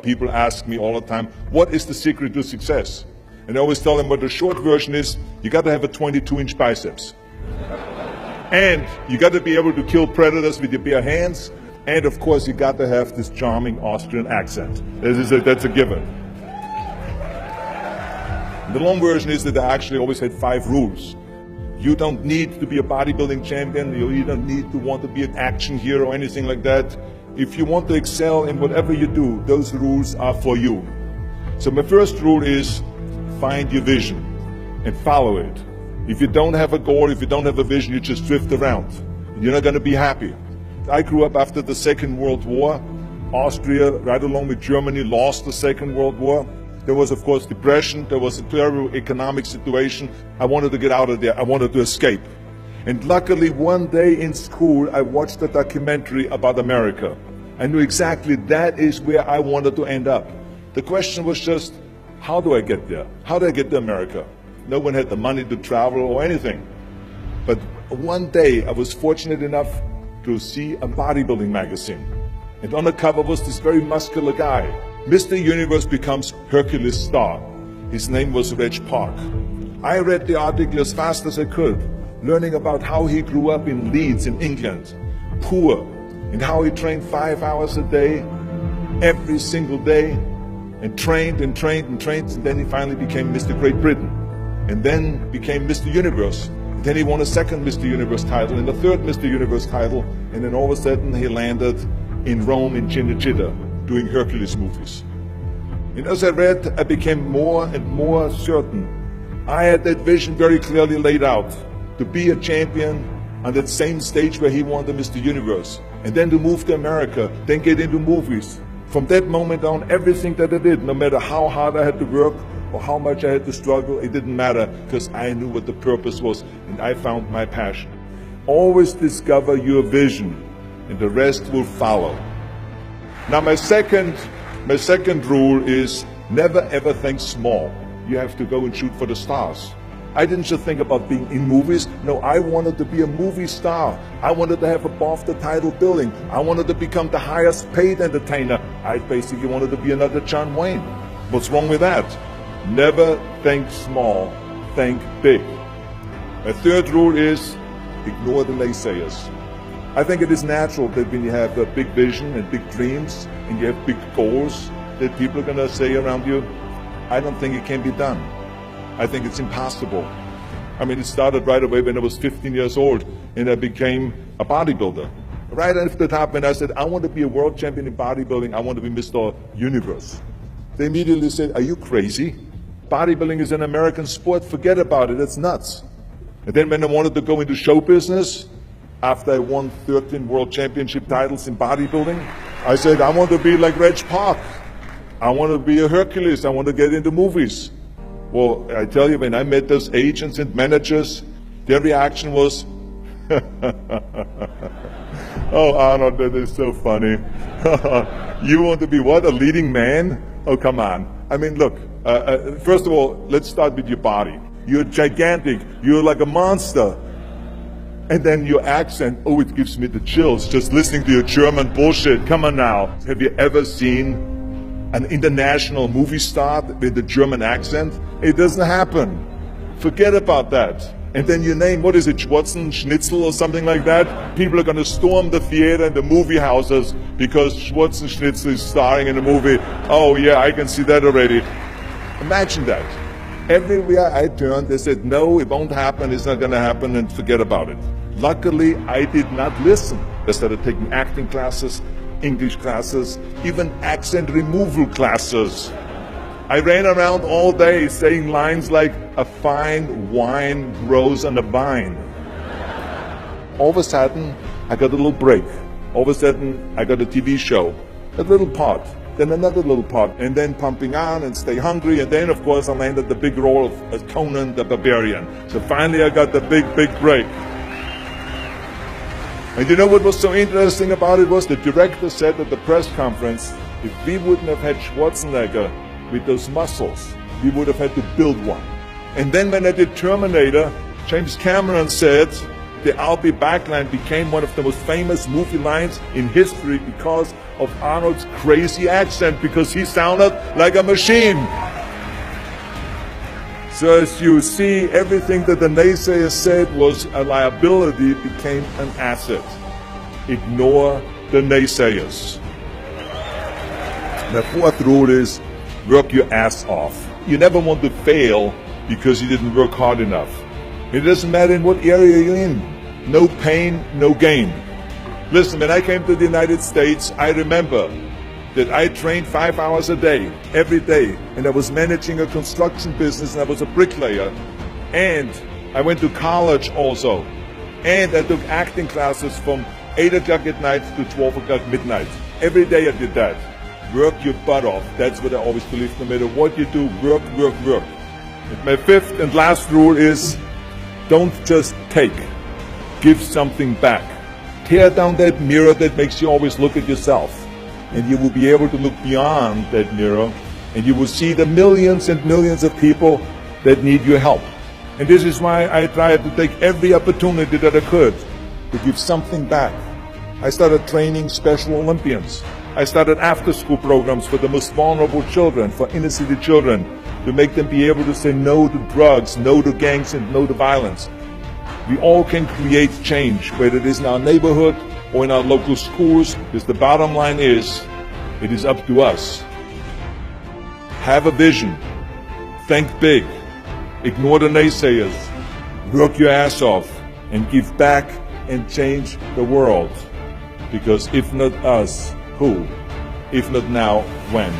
People ask me all the time, what is the secret to success? And I always tell them, what the short version is, you got to have a 22-inch biceps. And you got to be able to kill predators with your bare hands. And of course, you got to have this charming Austrian accent. That's a given. The long version is that I actually always had 5 rules. You don't need to be a bodybuilding champion. You don't need to want to be an action hero or anything like that. If you want to excel in whatever you do, those rules are for you. So my first rule is find your vision and follow it. If you don't have a goal, if you don't have a vision, you just drift around. You're not going to be happy. I grew up after the Second World War. Austria, right along with Germany, lost the Second World War. There was, of course, depression. There was a terrible economic situation. I wanted to get out of there. I wanted to escape. And luckily, one day in school, I watched a documentary about America. I knew exactly that is where I wanted to end up. The question was just, how do I get there? How do I get to America? No one had the money to travel or anything. But one day, I was fortunate enough to see a bodybuilding magazine. And on the cover was this very muscular guy. Mr. Universe becomes Hercules star. His name was Reg Park. I read the article as fast as I could, learning about how he grew up in Leeds in England, poor, and how he trained 5 hours a day, every single day, and trained and trained and trained, and then he finally became Mr. Great Britain, and then became Mr. Universe. And then he won a second Mr. Universe title, and a third Mr. Universe title, and then all of a sudden he landed in Rome in Cinecittà, doing Hercules movies. And as I read, I became more and more certain. I had that vision very clearly laid out, to be a champion on that same stage where he won the Mr. Universe, and then to move to America, then get into movies. From that moment on, everything that I did, no matter how hard I had to work or how much I had to struggle, it didn't matter, because I knew what the purpose was, and I found my passion. Always discover your vision, and the rest will follow. Now my second rule is never ever think small. You have to go and shoot for the stars. I didn't just think about being in movies. No, I wanted to be a movie star. I wanted to have above the title billing. I wanted to become the highest paid entertainer. I basically wanted to be another John Wayne. What's wrong with that? Never think small, think big. My third rule is ignore the naysayers. I think it is natural that when you have a big vision and big dreams and you have big goals, that people are going to say around you, I don't think it can be done. I think it's impossible. I mean, it started right away when I was 15 years old and I became a bodybuilder. Right after the top, when I said, I want to be a world champion in bodybuilding, I want to be Mr. Universe. They immediately said, are you crazy? Bodybuilding is an American sport, forget about it, it's nuts. And then when I wanted to go into show business, after I won 13 world championship titles in bodybuilding, I said, I want to be like Reg Park. I want to be a Hercules, I want to get into movies. Well, I tell you, when I met those agents and managers, their reaction was, oh, Arnold, that is so funny. You want to be what, a leading man? Oh, come on. I mean, look, first of all, let's start with your body. You're gigantic, you're like a monster. And then your accent, oh, it gives me the chills just listening to your German bullshit. Come on now. Have you ever seen an international movie star with a German accent? It doesn't happen. Forget about that. And then your name, what is it, Schwarzen, Schnitzel or something like that? People are going to storm the theater and the movie houses because Schwarzen Schnitzel is starring in a movie. Oh yeah, I can see that already. Imagine that. Everywhere I turned, they said, no, it won't happen, it's not going to happen, and forget about it. Luckily, I did not listen. I started taking acting classes, English classes, even accent removal classes. I ran around all day saying lines like, a fine wine grows on a vine. All of a sudden, I got a little break. All of a sudden, I got a TV show, a little part, then another little part, and then Pumping On and Stay Hungry, and then, of course, I landed the big role of Conan the Barbarian. So finally, I got the big break. And you know what was so interesting about it was the director said at the press conference, if we wouldn't have had Schwarzenegger with those muscles, we would have had to build one. And then when I did Terminator, James Cameron said the I'll be back line became one of the most famous movie lines in history because of Arnold's crazy accent because he sounded like a machine. So as you see, everything that the naysayers said was a liability became an asset. Ignore the naysayers. The fourth rule is work your ass off. You never want to fail because you didn't work hard enough. It doesn't matter in what area you're in. No pain, no gain. Listen, when I came to the United States, I remember that I trained 5 hours a day, every day, and I was managing a construction business and I was a bricklayer. And I went to college also. And I took acting classes from 8 o'clock at night to 12 o'clock midnight. Every day I did that. Work your butt off. That's what I always believe. No matter what you do, work, work, work. And my fifth and last rule is don't just take. Give something back. Tear down that mirror that makes you always look at yourself. And you will be able to look beyond that mirror and you will see the millions and millions of people that need your help. And this is why I tried to take every opportunity that I could to give something back. I started training Special Olympians. I started after-school programs for the most vulnerable children, for inner-city children, to make them be able to say no to drugs, no to gangs, and no to violence. We all can create change, whether it is in our neighborhood or in our local schools, because the bottom line is, it is up to us. Have a vision. Think big. Ignore the naysayers. Work your ass off and give back and change the world. Because if not us, who? If not now, when?